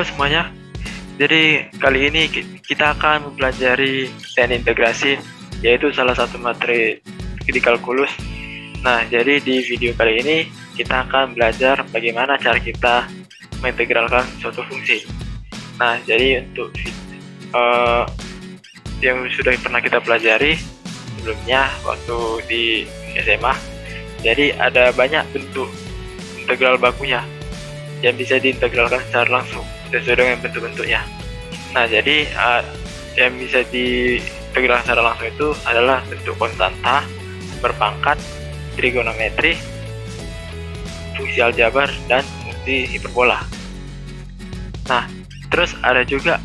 semuanya. Jadi kali ini kita akan mempelajari teknik integrasi, yaitu salah satu materi di kalkulus. Nah, jadi di video kali ini kita akan belajar bagaimana cara kita mengintegralkan suatu fungsi. Nah, jadi untuk yang sudah pernah kita pelajari sebelumnya waktu di SMA, jadi ada banyak bentuk integral bakunya yang bisa diintegralkan secara langsung sesuai dengan bentuk-bentuknya. Nah, jadi yang bisa diintegralkan secara langsung itu adalah bentuk konstanta, berpangkat, trigonometri, fungsi aljabar, dan fungsi hiperbola. Nah, terus ada juga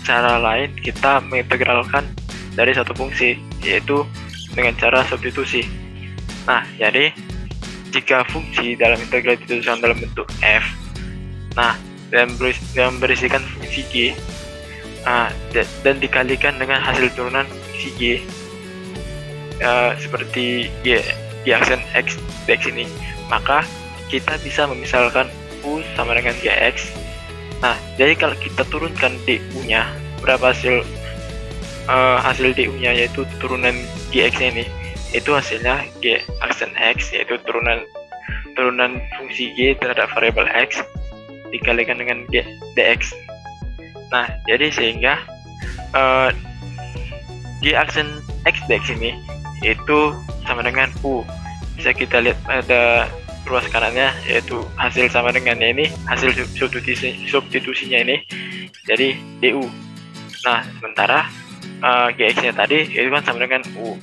cara lain kita mengintegralkan dari satu fungsi, yaitu dengan cara substitusi. Nah, jadi jika fungsi dalam integral dituliskan dalam bentuk f, nah, dan berisikan fungsi g, dan dikalikan dengan hasil turunan fungsi g, seperti g aksen x dx ini, maka kita bisa memisalkan u sama dengan gx. Nah, jadi kalau kita turunkan du-nya, berapa hasil du-nya, yaitu turunan gx ini, itu hasilnya g aksen x, yaitu turunan fungsi g terhadap variabel x dikalikan dengan g dx. Nah, jadi sehingga g aksen x dx ini itu sama dengan u. Bisa kita lihat pada ruas kanannya, yaitu hasil sama dengannya ini, hasil substitusinya ini jadi du. Nah, sementara gx nya tadi itu kan sama dengan u,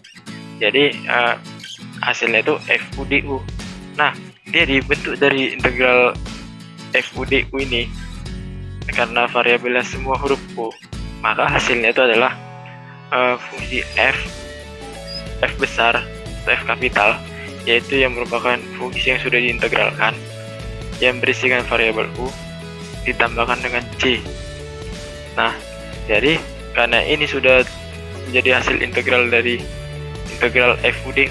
jadi hasilnya itu fu du. Nah, dia dibentuk dari integral fu du ini karena variabelnya semua huruf u, maka hasilnya itu adalah fungsi f besar atau f kapital, yaitu yang merupakan fungsi yang sudah diintegralkan yang berisikan variabel u ditambahkan dengan c. Nah, jadi karena ini sudah menjadi hasil integral dari integral fu du,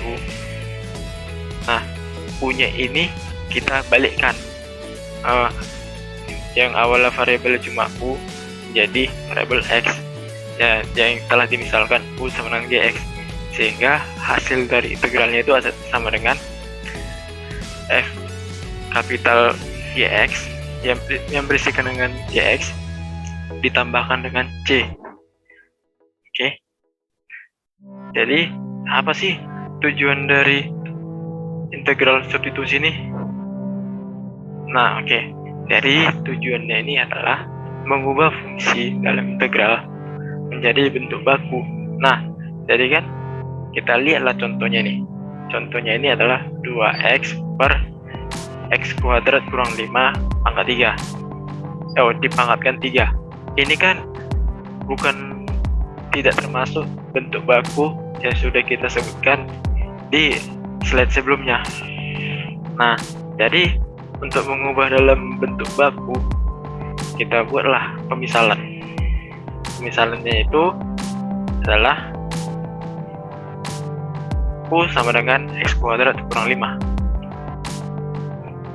nah, u-nya ini kita balikkan, yang awalnya variabel cuma u jadi variabel x, ya, yang telah dimisalkan u sama dengan gx, sehingga hasil dari integralnya itu sama dengan f kapital gx yang berisikan dengan gx ditambahkan dengan c. Oke. Jadi apa sih tujuan dari integral substitusi ini? Nah, oke. Jadi tujuannya ini adalah mengubah fungsi dalam integral menjadi bentuk baku. Nah, jadi kan kita lihatlah contohnya nih. Contohnya ini adalah 2x per x kuadrat kurang 5 pangkat 3. Dipangkatkan 3. Ini kan bukan, tidak termasuk bentuk baku yang sudah kita sebutkan di slide sebelumnya. Nah, jadi untuk mengubah dalam bentuk baku, kita buatlah pemisalan. Pemisalannya itu adalah u sama dengan x kuadrat kurang 5.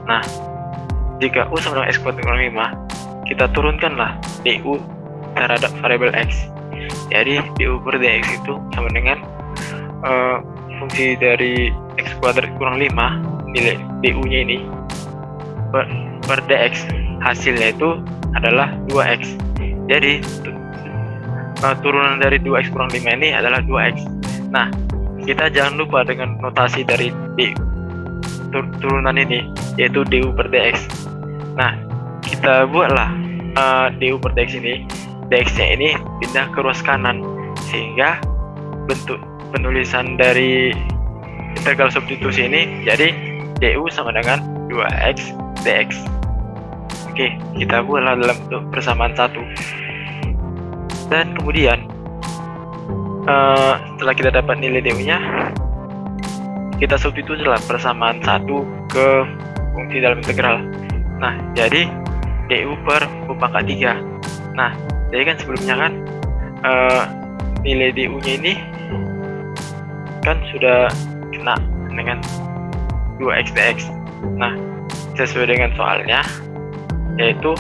Nah, jika u sama dengan x kuadrat kurang 5, kita turunkanlah du terhadap variabel x. Jadi du per dx itu sama dengan fungsi dari x kuadrat kurang 5, nilai du-nya ini per dx, hasilnya itu adalah 2x. Jadi turunan dari 2x kurang 5 ini adalah 2x. Nah, kita jangan lupa dengan notasi dari turunan ini, yaitu du per dx. Nah, kita buatlah du per dx ini, dx-nya ini pindah ke ruas kanan, sehingga bentuk penulisan dari integral substitusi ini jadi du sama dengan 2x dx. Oke, kita buatlah dalam bentuk persamaan 1. Dan kemudian setelah kita dapat nilai du-nya, kita substitusilah persamaan 1 ke fungsi dalam integral. Nah, jadi du per u pangkat 3. Nah, jadi kan sebelumnya kan nilai du-nya ini kan sudah kena dengan 2x dx. Nah, sesuai dengan soalnya, yaitu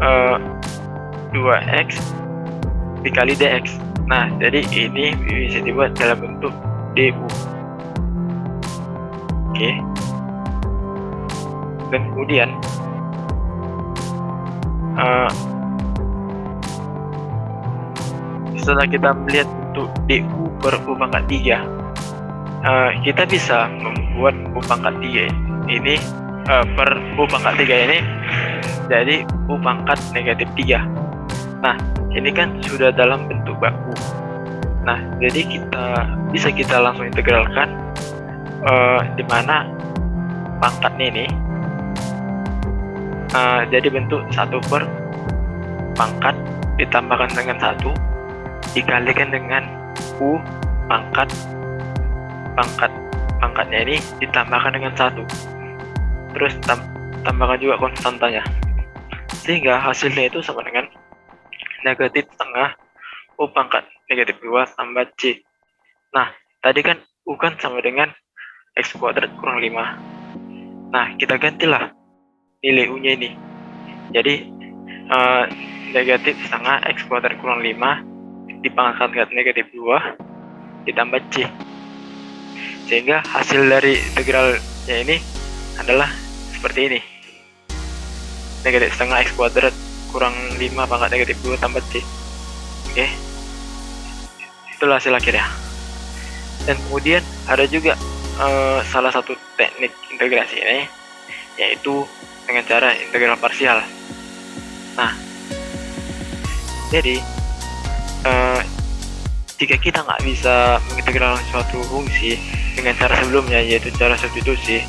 2x dikali dx. Nah, jadi ini bisa dibuat dalam bentuk du. Oke. Dan kemudian setelah kita melihat bentuk du per u pangkat 3, kita bisa membuat u pangkat 3 ini per u pangkat 3 ini jadi u pangkat negatif 3. Nah, ini kan sudah dalam bentuk baku. Nah, jadi kita langsung integralkan di mana pangkatnya ini jadi bentuk 1 per pangkat ditambahkan dengan 1 dikalikan dengan u pangkatnya ini ditambahkan dengan 1, terus tambahkan juga konstantanya, sehingga hasilnya itu sama dengan negatif setengah u pangkat negatif 2 tambah c. Nah, tadi kan u kan sama dengan x kuadrat kurang 5. Nah, kita gantilah nilai u nya ini. Jadi negatif setengah x kuadrat kurang 5 dipangkat negatif 2 ditambah c, sehingga hasil dari integralnya ini adalah seperti ini, negatif setengah x kuadrat kurang 5 pangkat negatif 2 tambah c. Oke, itulah hasil akhirnya. Dan kemudian ada juga salah satu teknik integrasi ini, yaitu dengan cara integral parsial. Nah, jadi jika kita nggak bisa mengintegralkan suatu fungsi dengan cara sebelumnya, yaitu cara substitusi,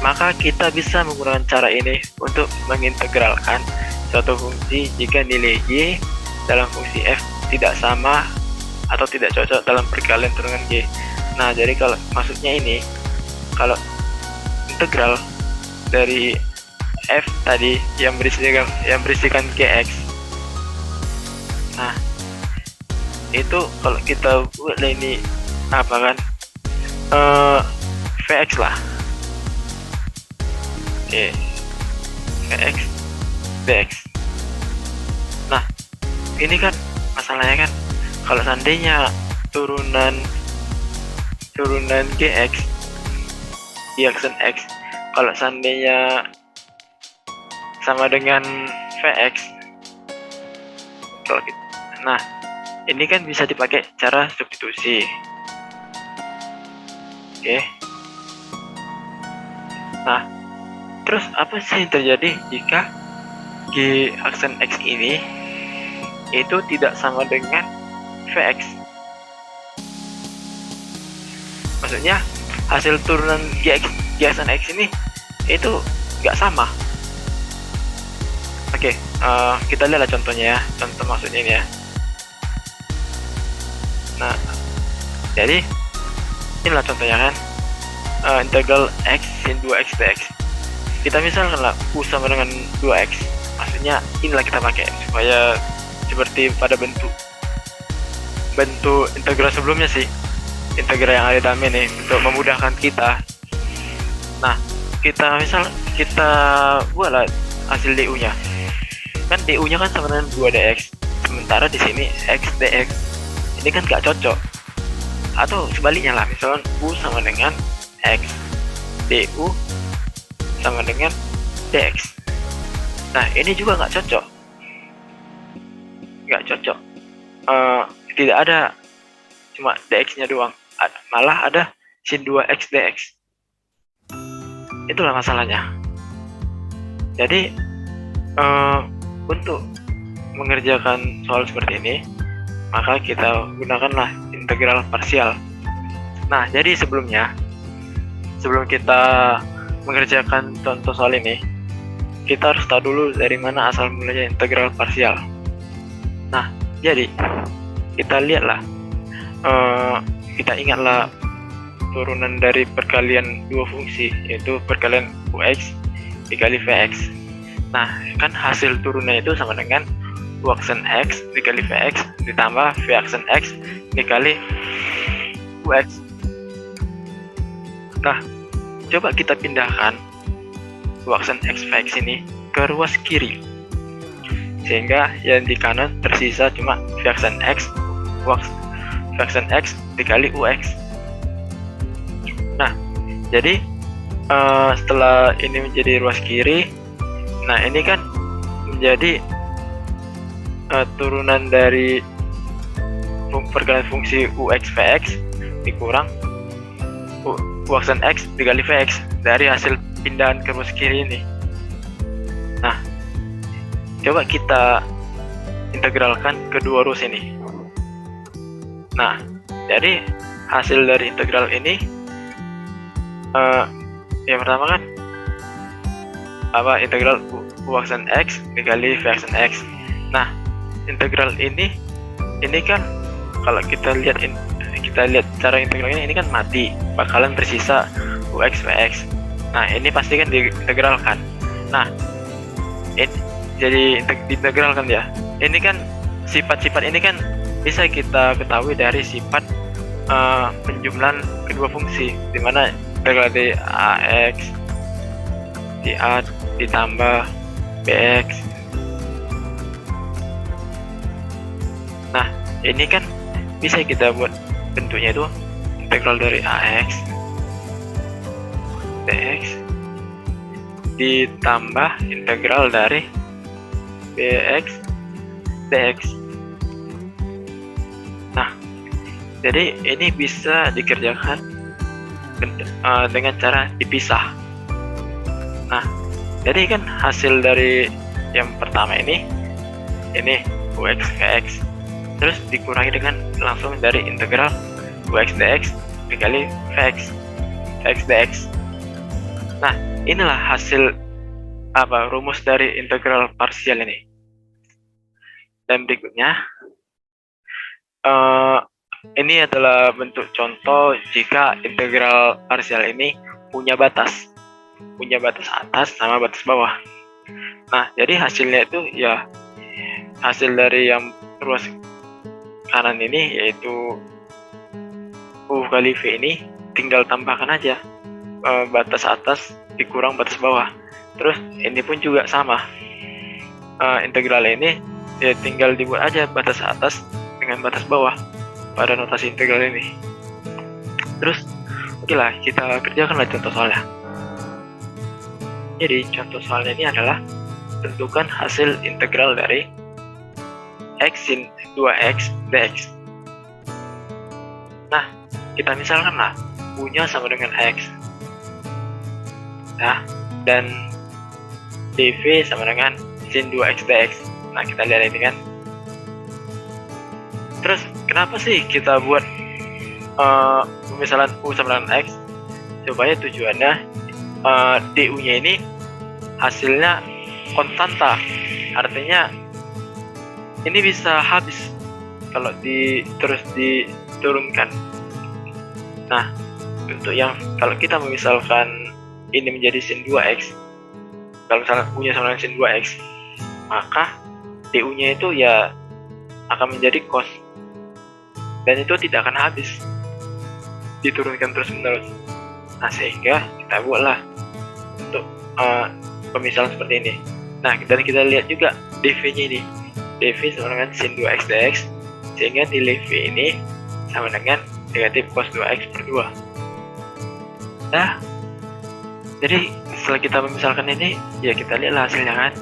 maka kita bisa menggunakan cara ini untuk mengintegralkan suatu fungsi jika nilai y dalam fungsi f tidak sama atau tidak cocok dalam perkalian turunan g. Nah, jadi kalau maksudnya ini, kalau integral dari f tadi yang berisikan gx, nah itu kalau kita buat ini apa kan, vx lah, oke, vx dx. Nah, ini kan masalahnya kan, kalau seandainya turunan gx di aksen x, kalau seandainya sama dengan vx, kalau kita, nah ini kan bisa dipakai cara substitusi. Oke. Nah, terus apa sih yang terjadi jika g aksen x ini itu tidak sama dengan vx? Maksudnya hasil turunan g aksen x ini itu nggak sama. Oke, kita lihat contohnya ya. Contoh maksudnya ini ya. Nah, jadi inilah contohnya kan, integral x sin 2x dx. Kita misalkan lah u sama dengan 2x, maksudnya inilah kita pakai supaya seperti pada bentuk integral sebelumnya sih, integral yang ada dalam ini, untuk memudahkan kita. Nah, kita buatlah hasil du nya kan, du nya kan sama dengan 2 dx, sementara di sini x dx ini kan gak cocok. Atau sebaliknya lah, misalnya u sama dengan x, du sama dengan dx. Nah, ini juga gak cocok, tidak ada cuma dx nya doang, malah ada sin 2x dx. Itulah masalahnya. Jadi untuk mengerjakan soal seperti ini, maka kita gunakanlah integral parsial. Nah, jadi sebelum kita mengerjakan contoh soal ini, kita harus tahu dulu dari mana asal mulanya integral parsial. Nah, jadi kita lihatlah, kita ingatlah turunan dari perkalian dua fungsi, yaitu perkalian ux dikali vx. Nah, kan hasil turunnya itu sama dengan u aksen x dikali vx ditambah v aksen x dikali ux. Nah, coba kita pindahkan u aksen x vx ini ke ruas kiri. sehingga yang di kanan tersisa cuma Vxn X Vxn X dikali Ux. Nah, jadi setelah ini menjadi ruas kiri, nah ini kan menjadi turunan dari perkalian fungsi Ux Vx dikurang Vxn X dikali Vx dari hasil pindahan ke ruas kiri ini. Nah, coba kita integralkan kedua ruas ini. Nah, jadi hasil dari integral ini yang pertama kan integral Vxn X dikali Vxn X. Nah, integral ini kan kalau kita lihat cara integralnya ini kan mati, bakalan tersisa Ux Vx. Nah, ini pasti kan diintegralkan. Nah, ini jadi diintegralkan ya. Ini kan sifat-sifat ini kan bisa kita ketahui dari sifat penjumlahan kedua fungsi, dimana integral dari Ax di A ditambah Bx. Nah, ini kan bisa kita buat bentuknya itu integral dari Ax dx ditambah integral dari Bx dx. Nah, jadi ini bisa dikerjakan dengan cara dipisah. Nah, jadi kan hasil dari yang pertama ini Ux Vx, terus dikurangi dengan langsung dari integral Ux dx dikali Vx dx. Nah, inilah hasil rumus dari integral parsial ini. Dan berikutnya ini adalah bentuk contoh jika integral parsial ini punya batas atas sama batas bawah. Nah, jadi hasilnya itu ya hasil dari yang ruas kanan ini, yaitu U kali V ini, tinggal tambahkan aja batas atas dikurang batas bawah. Terus ini pun juga sama, integral ini ya tinggal dibuat aja batas atas dengan batas bawah pada notasi integral ini. Terus oke lah, kita kerjakanlah contoh soalnya. Jadi contoh soalnya ini adalah tentukan hasil integral dari X sin 2X dx. Nah, kita misalkan lah U-nya sama dengan X. Nah, dan dv sama dengan sin 2X dx. Nah, kita lihat ini kan. Terus kenapa sih kita buat pemisahan U sama dengan X? Supaya tujuannya du-nya ini hasilnya konstanta, artinya ini bisa habis kalau terus diturunkan. Nah, untuk yang kalau kita memisalkan ini menjadi sin 2x, kalau misalnya U-nya sama dengan sin 2x, maka du-nya itu ya akan menjadi cos, dan itu tidak akan habis, diturunkan terus menerus. Nah, sehingga kita buatlah untuk pemisahan seperti ini. Nah, dan kita lihat juga dv-nya ini, dv sama dengan sin 2x dx, sehingga nilai v ini sama dengan negatif cos 2x per 2. Nah, jadi setelah kita memisalkan ini, ya kita lihatlah hasilnya kan.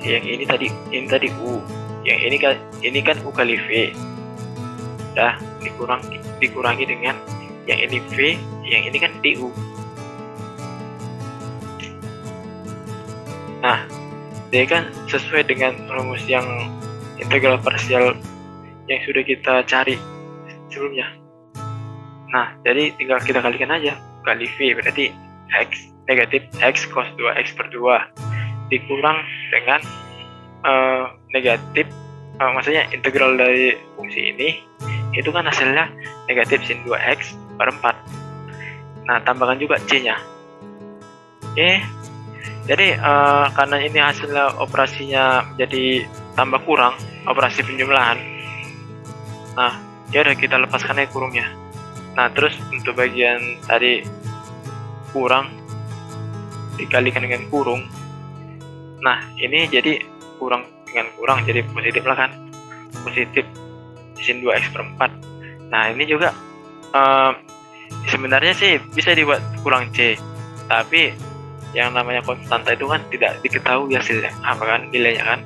Yang ini tadi u, yang ini kan u kali v. Dah dikurangi dengan yang ini v, yang ini kan du. Nah, dia kan sesuai dengan rumus yang integral parsial yang sudah kita cari sebelumnya. Nah, jadi tinggal kita kalikan aja, kali v berarti x negatif x cos 2x per 2 dikurang dengan negatif, maksudnya integral dari fungsi ini itu kan hasilnya negatif sin 2x per 4. Nah, tambahkan juga c-nya. Oke. Jadi karena ini hasilnya operasinya jadi tambah kurang, operasi penjumlahan. Nah, ya udah kita lepaskan aja kurungnya. Nah, terus untuk bagian tadi kurang dikalikan dengan kurung. Nah, ini jadi kurang dengan kurang jadi positif lah kan, positif sin 2x per 4. Nah ini juga sebenarnya sih bisa dibuat kurang C, tapi yang namanya konstanta itu kan tidak diketahui hasilnya apa kan, nilainya kan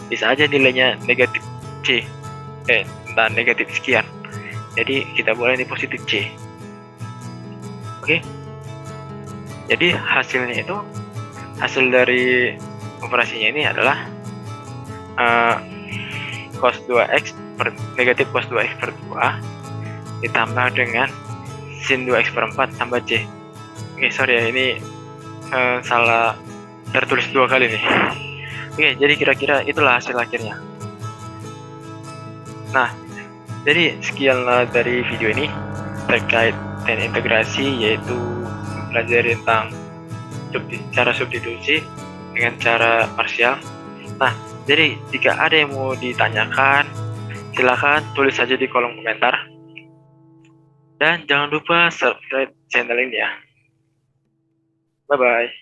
bisa aja nilainya negatif C, entah negatif sekian, jadi kita boleh di positif C. Oke, jadi hasilnya itu, hasil dari operasinya ini adalah cos 2x per negatif cos 2x per 2 ditambah dengan sin 2x per 4 tambah C. Oke, sorry ya, ini salah tertulis 2 kali nih. Oke, jadi kira-kira itulah hasil akhirnya. Nah, jadi sekianlah dari video ini terkait dengan integrasi, yaitu mempelajari tentang cara substitusi dengan cara parsial. Nah, jadi jika ada yang mau ditanyakan, silakan tulis saja di kolom komentar. Dan jangan lupa subscribe channel ini ya. Bye-bye.